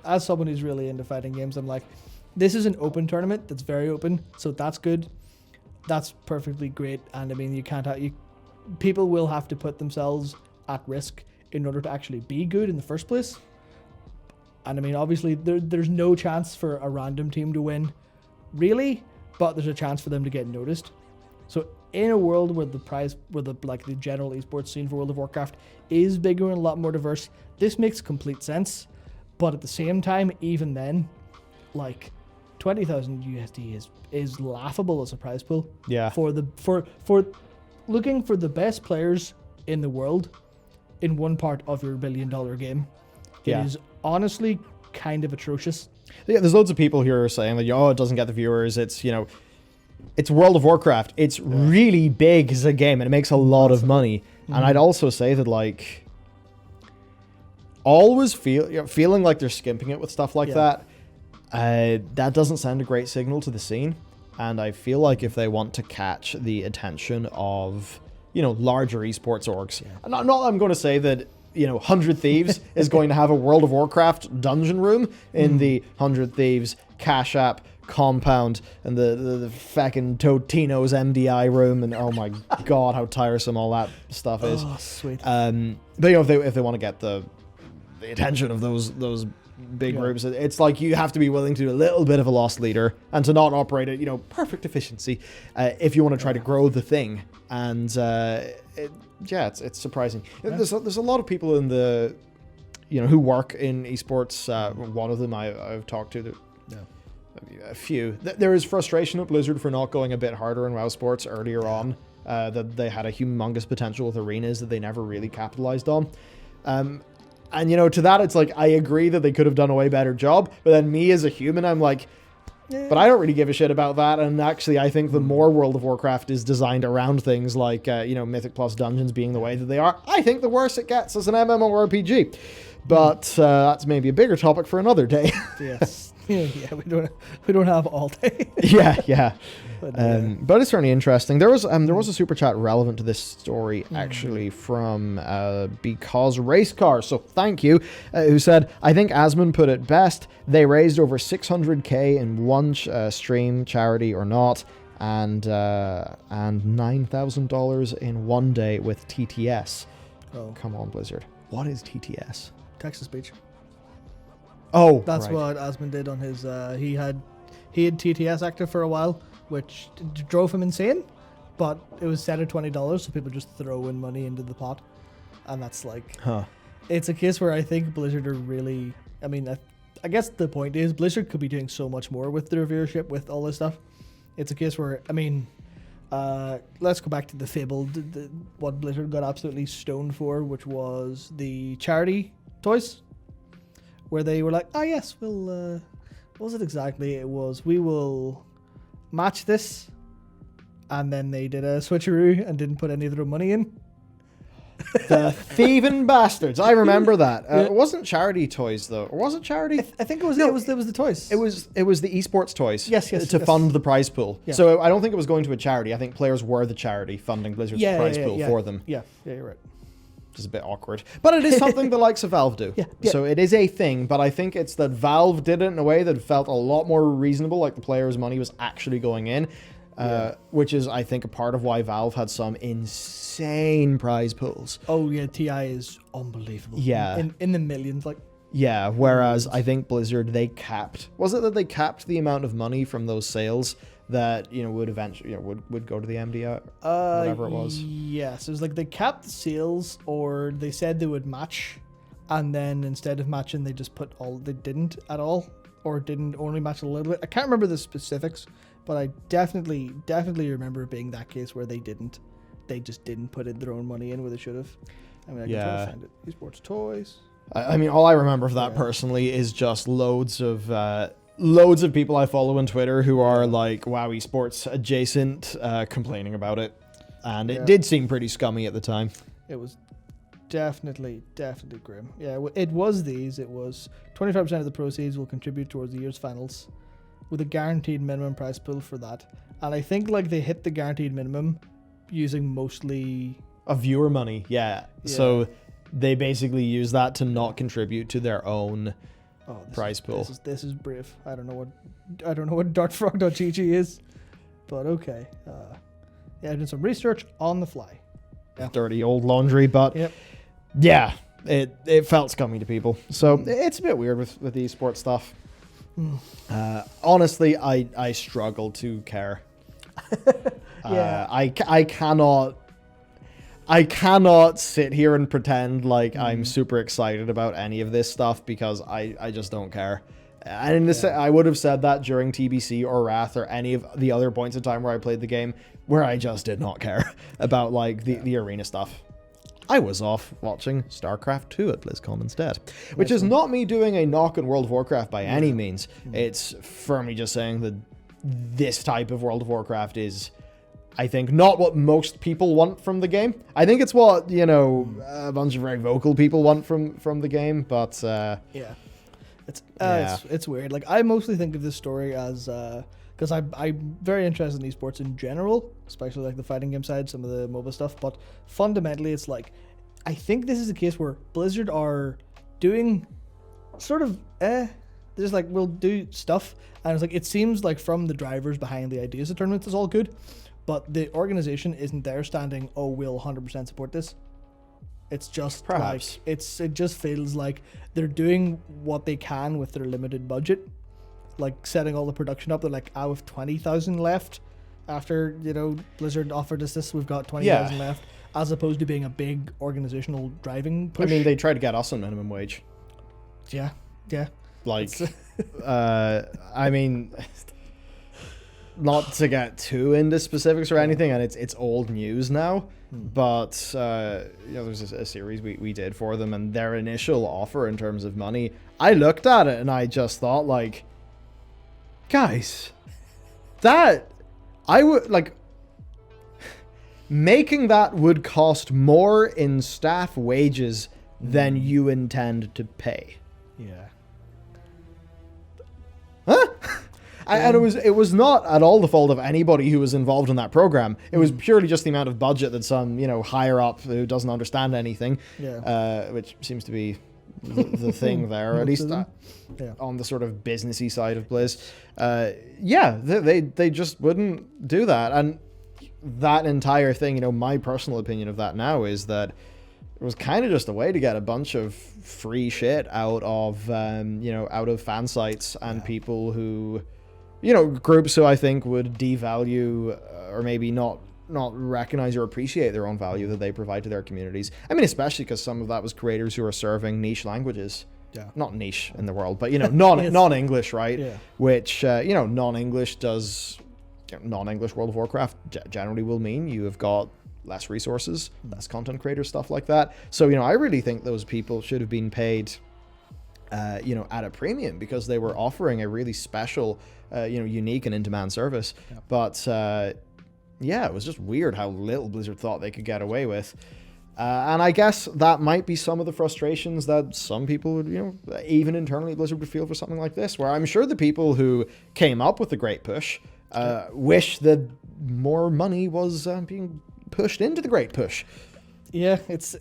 as someone who's really into fighting games, I'm like, this is an open tournament that's very open, so that's good. That's perfectly great. And I mean, people will have to put themselves at risk in order to actually be good in the first place. And I mean, obviously, there's no chance for a random team to win, really, but there's a chance for them to get noticed. So in a world where the general esports scene for World of Warcraft is bigger and a lot more diverse, this makes complete sense. But at the same time, even then, like 20,000 USD is laughable as a prize pool. Yeah. For looking for the best players in the world in one part of your $1 billion game. It is honestly kind of atrocious. Yeah, there's loads of people here who are saying that, it doesn't get the viewers. It's, it's World of Warcraft. It's really big as a game, and it makes a lot of money. Mm-hmm. And I'd also say that, like, always feeling like they're skimping it with stuff like that, that doesn't send a great signal to the scene. And I feel like if they want to catch the attention of, larger esports orgs, and I'm going to say that, 100 Thieves is going to have a World of Warcraft dungeon room in the 100 Thieves Cash App compound and the feckin' Totino's MDI room, and oh my god, how tiresome all that stuff is. Oh, sweet. But if they want to get the attention of those big groups, it's like you have to be willing to do a little bit of a loss leader and to not operate at perfect efficiency if you want to try to grow the thing. And it's surprising. There's a lot of people in the who work in esports. One of them I've talked to. A few. There is frustration at Blizzard for not going a bit harder in WoW Sports earlier on. That they had a humongous potential with arenas that they never really capitalized on. And to that, it's like, I agree that they could have done a way better job, but then me as a human, I'm like, but I don't really give a shit about that. And actually, I think the more World of Warcraft is designed around things like, Mythic Plus Dungeons being the way that they are, I think the worse it gets as an MMORPG. But that's maybe a bigger topic for another day. Yes. Yeah, we don't have all day. yeah. But it's certainly interesting. There was a super chat relevant to this story actually from Because Race Car. So thank you, who said, I think Asmund put it best. They raised over 600k in one stream, charity or not, and $9,000 in one day with TTS. Oh, come on, Blizzard. What is TTS? Text to speech. Oh, that's what Asmund did on his. He had TTS active for a while, which drove him insane. But it was set at $20, so people just throw in money into the pot, and that's like, it's a case where I think Blizzard are really. I mean, I guess the point is Blizzard could be doing so much more with their viewership with all this stuff. It's a case where let's go back to the fabled what Blizzard got absolutely stoned for, which was the charity toys. Where they were like, yes, we'll, what was it exactly? It was, we will match this. And then they did a switcheroo and didn't put any of their money in. The thieving bastards. I remember that. It wasn't charity toys, though. Or was it charity? I think it was the toys. It was the esports toys. Yes. To fund the prize pool. Yeah. So I don't think it was going to a charity. I think players were the charity funding Blizzard's prize pool for them. Yeah, you're right. Is a bit awkward, but it is something the likes of Valve do. Yeah. So it is a thing, but I think it's that Valve did it in a way that felt a lot more reasonable, like the players' money was actually going in, which is, I think, a part of why Valve had some insane prize pools. Oh yeah, TI is unbelievable. Yeah, in the millions, like. Yeah, whereas I think Blizzard, they capped the amount of money from those sales that would eventually would go to the MDR, whatever it was. Yes, it was like they capped the sales, or they said they would match, and then instead of matching, they just put they didn't at all, or didn't only match a little bit. I can't remember the specifics, but I definitely remember it being that case where they just didn't put in their own money in where they should have. I mean, I can try to find it. Esports toys. I mean, all I remember of that personally is just loads of people I follow on Twitter who are like WoW esports adjacent, complaining about it, and it did seem pretty scummy at the time. It was definitely grim. Yeah, it was these. It was 25% of the proceeds will contribute towards the year's finals, with a guaranteed minimum prize pool for that. And I think like they hit the guaranteed minimum using mostly viewer money. Yeah. So they basically use that to not contribute to their own Oh, prize pool. This is brave. I don't know what dartfrog.gg is, but okay. Yeah, I did some research on the fly. Yeah. Dirty old laundry, but Yep. yeah, it felt scummy to people. So it's a bit weird with the esports stuff. Honestly, I struggle to care. Yeah. I cannot sit here and pretend like I'm super excited about any of this stuff because I just don't care. And I would have said that during TBC or Wrath or any of the other points in time where I played the game where I just did not care about like the arena stuff. I was off watching StarCraft 2 at BlizzCon instead, which is not me doing a knock on World of Warcraft by any means. It's firmly just saying that this type of World of Warcraft is, I think, not what most people want from the game. I think it's what, a bunch of very vocal people want from the game, but yeah. It's weird. Like, I mostly think of this story as because I'm very interested in esports in general, especially like the fighting game side, some of the MOBA stuff. But fundamentally, it's like I think this is a case where Blizzard are doing sort of just like we'll do stuff, and it's like it seems like from the drivers behind the ideas of tournaments is all good, but the organization isn't there standing. Oh, we'll 100% support this. It's just perhaps like it just feels like they're doing what they can with their limited budget, like setting all the production up. They're like, I have 20,000 left after Blizzard offered us this. We've got 20,000 left, as opposed to being a big organizational driving push. I mean, they tried to get us on minimum wage. Yeah. Like, I mean, not to get too into specifics or anything, and it's old news now. But there's a series we did for them, and their initial offer in terms of money, I looked at it and I just thought, like, guys, that I would like making that would cost more in staff wages than you intend to pay. Yeah. Huh? And it was not at all the fault of anybody who was involved in that program. It was purely just the amount of budget that some higher up who doesn't understand anything, which seems to be the thing there, at least on the sort of businessy side of Blizz. They just wouldn't do that, and that entire thing. My personal opinion of that now is that it was kind of just a way to get a bunch of free shit out of out of fan sites and people who. Groups who I think would devalue or maybe not recognize or appreciate their own value that they provide to their communities. I mean, especially because some of that was creators who are serving niche languages. Yeah. Not niche in the world, but, non-English, right? Yeah. Which, non-English does... non-English World of Warcraft generally will mean you have got less resources, less content creators, stuff like that. So, I really think those people should have been paid... at a premium because they were offering a really special, unique and in-demand service. Yep. But, it was just weird how little Blizzard thought they could get away with. And I guess that might be some of the frustrations that some people would, even internally at Blizzard would feel for something like this, where I'm sure the people who came up with the Great Push wish that more money was being pushed into the Great Push. Yeah, it's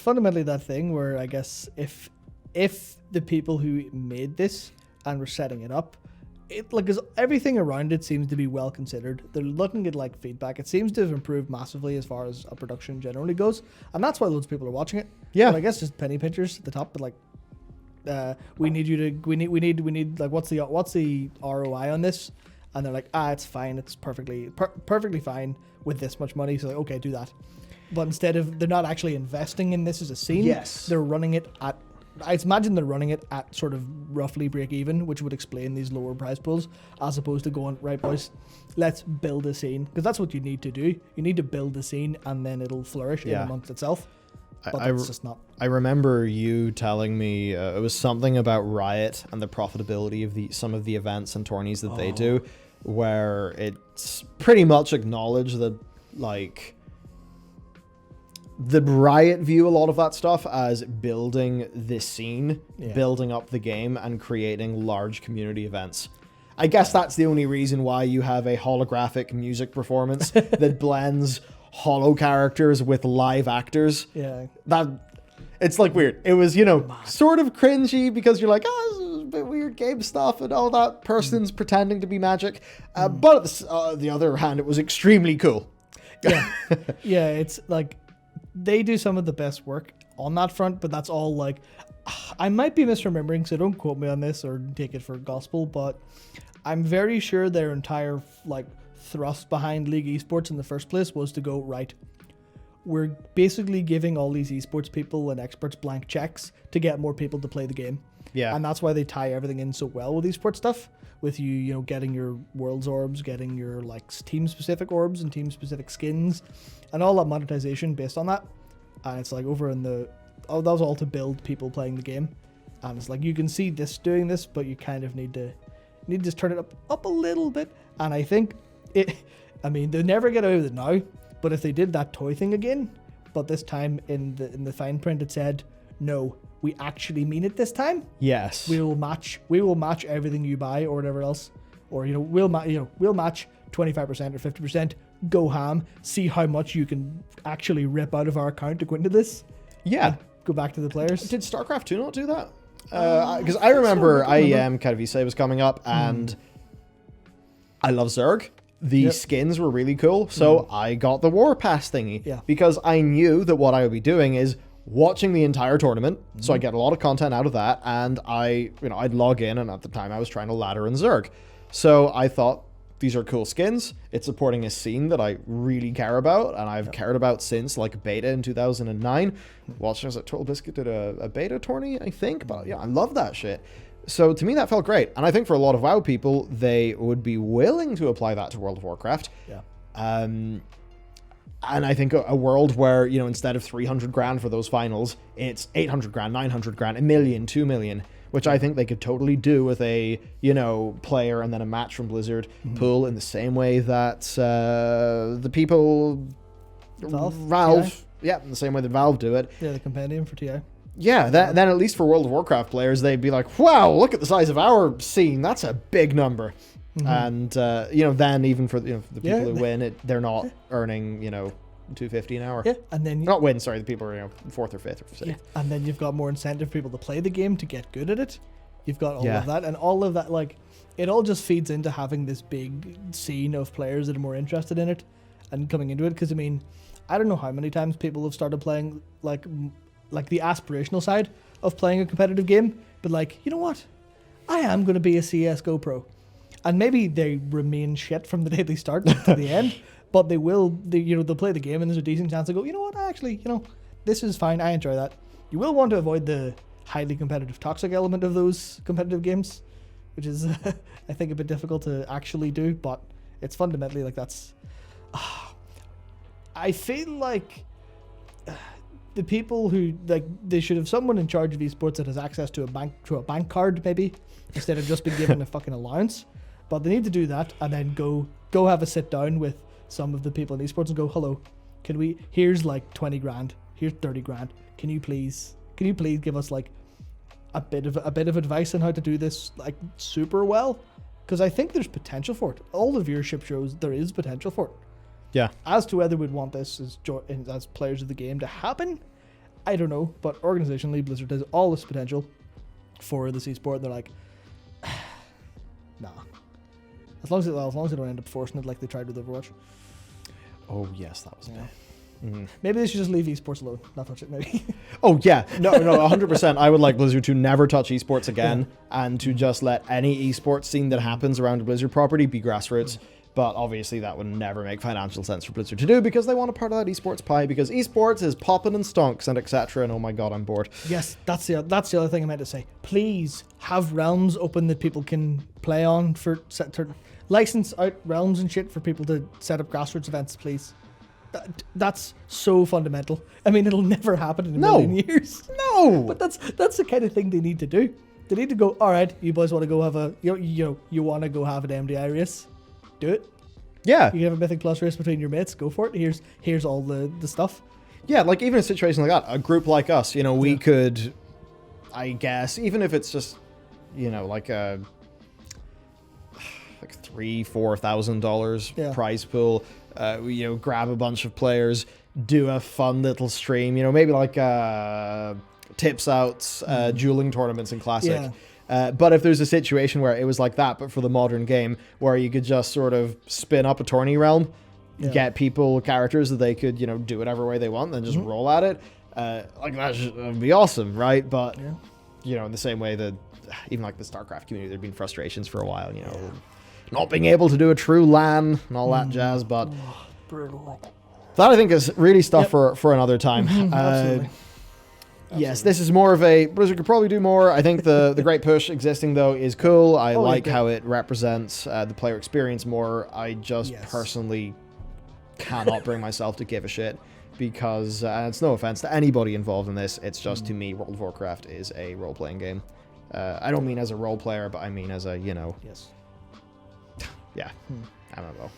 fundamentally that thing where I guess if the people who made this and were setting it up, because everything around it seems to be well considered. They're looking at like feedback. It seems to have improved massively as far as a production generally goes, and that's why loads of people are watching it. Yeah, but I guess just penny pinchers at the top, but like, we need like what's the ROI on this? And they're like, it's fine. It's perfectly fine with this much money. So like, okay, do that. But instead of they're not actually investing in this as a scene. Yes, they're running it at. I imagine they're running it at sort of roughly break even, which would explain these lower prize pools, as opposed to going, right, boys, let's build a scene. Because that's what you need to do. You need to build a scene and then it'll flourish in amongst itself. But that's just not. I remember you telling me it was something about Riot and the profitability of some of the events and tourneys that they do, where it's pretty much acknowledged that, like, the Riot view a lot of that stuff as building this scene, building up the game, and creating large community events. I guess that's the only reason why you have a holographic music performance that blends holo characters with live actors. Yeah. It's like weird. It was, sort of cringy because you're like, weird game stuff and all that person's pretending to be magic. But at the other hand, it was extremely cool. Yeah. Yeah, it's like they do some of the best work on that front, but that's all like, I might be misremembering, so don't quote me on this or take it for gospel, but I'm very sure their entire like thrust behind League Esports in the first place was to go, right, we're basically giving all these esports people and experts blank checks to get more people to play the game. Yeah. And that's why they tie everything in so well with esports stuff, with you know, getting your worlds orbs, getting your like team specific orbs and team specific skins and all that monetization based on that. And it's like over in the, that was all to build people playing the game. And it's like, you can see this doing this, but you kind of need to just turn it up a little bit. And I think I mean, they never get out of it now, but if they did that toy thing again, but this time in the fine print it said, no, we actually mean it this time. Yes. We will match everything you buy or whatever else, or we'll match 25% or 50%. Go ham. See how much you can actually rip out of our account to go into this. Yeah. Go back to the players. Did StarCraft 2 not do that? Because I remember IEM Katowice was coming up, and I love Zerg. The skins were really cool, so I got the War Pass thingy. Yeah. Because I knew that what I would be doing is watching the entire tournament, so I get a lot of content out of that, and I'd log in, and at the time I was trying to ladder in Zerg. So I thought, these are cool skins. It's supporting a scene that I really care about, and I've cared about since like beta in 2009. Watching as Total Biscuit did a beta tourney, I think, but yeah, I love that shit. So to me, that felt great. And I think for a lot of WoW people, they would be willing to apply that to World of Warcraft. Yeah. And I think a world where, instead of 300 grand for those finals, it's 800 grand, 900 grand, $1 million, 2 million, which I think they could totally do with a, player and then a match from Blizzard pool in the same way that the people... Valve. Yeah, in the same way that Valve do it. Yeah, the compendium for TI. Yeah, then at least for World of Warcraft players, they'd be like, wow, look at the size of our scene. That's a big number. And, then even for the people who win, they're not earning, $250 an hour. Yeah, and then... Not win, sorry, the people who are, 4th or 5th or 6th. Yeah, and then you've got more incentive for people to play the game to get good at it. You've got all of that, and all of that, like, it all just feeds into having this big scene of players that are more interested in it and coming into it, because, I mean, I don't know how many times people have started playing, like the aspirational side of playing a competitive game, but like, you know what? I am going to be a CSGO pro. And maybe they remain shit from the day they start to the end, but they'll play the game and there's a decent chance to go, you know what? I actually, this is fine. I enjoy that. You will want to avoid the highly competitive toxic element of those competitive games, which is, I think, a bit difficult to actually do, but it's fundamentally like that's... I feel like... the people who they should have someone in charge of esports that has access to a bank card maybe instead of just being given a fucking allowance. But they need to do that and then go have a sit down with some of the people in esports and go, hello, here's like 20 grand, here's 30 grand. Can you please give us like a bit of advice on how to do this like super well? Because I think there's potential for it. All the viewership shows there is potential for it. Yeah. As to whether we'd want this as players of the game to happen, I don't know. But organizationally, Blizzard has all this potential for this esport. And they're like, nah. As long as they don't end up forcing it like they tried with Overwatch. Oh yes, that was bad. Maybe they should just leave esports alone, not touch it. Maybe. Oh yeah, no, 100%. I would like Blizzard to never touch esports again, and to just let any esports scene that happens around a Blizzard property be grassroots. But obviously that would never make financial sense for Blizzard to do because they want a part of that esports pie because esports is popping and stonks and etc. And oh my god, I'm bored. Yes, that's the other thing I meant to say. Please have realms open that people can play on to license out realms and shit for people to set up grassroots events, please. That's so fundamental. I mean, it'll never happen in a million years. No, but that's the kind of thing they need to do. They need to go. All right, you boys want to go have you want to go have an MDI race? Do it. Yeah. You can have a Mythic Plus race between your mates. Go for it. Here's all the stuff. Yeah, like even a situation like that, a group like us, we could, I guess, even if it's just, like a $3,000-$4,000 prize pool, grab a bunch of players, do a fun little stream, maybe like tips out dueling tournaments in Classic. Yeah. But if there's a situation where it was like that, but for the modern game, where you could just sort of spin up a tourney realm, get people characters that they could, do whatever way they want, then just roll at it, like that would be awesome, right? But, in the same way that even like the StarCraft community, there've been frustrations for a while, not being able to do a true LAN and all that jazz, but Brutal. that I think is really stuff for another time. Absolutely. Yes, this is more of a Blizzard could probably do more. I think the Great Push existing though is cool. I like how it represents the player experience more. I just personally cannot bring myself to give a shit because it's no offense to anybody involved in this. It's just to me, World of Warcraft is a role-playing game. I don't mean as a role player, but I mean as a Yes. yeah, I don't know.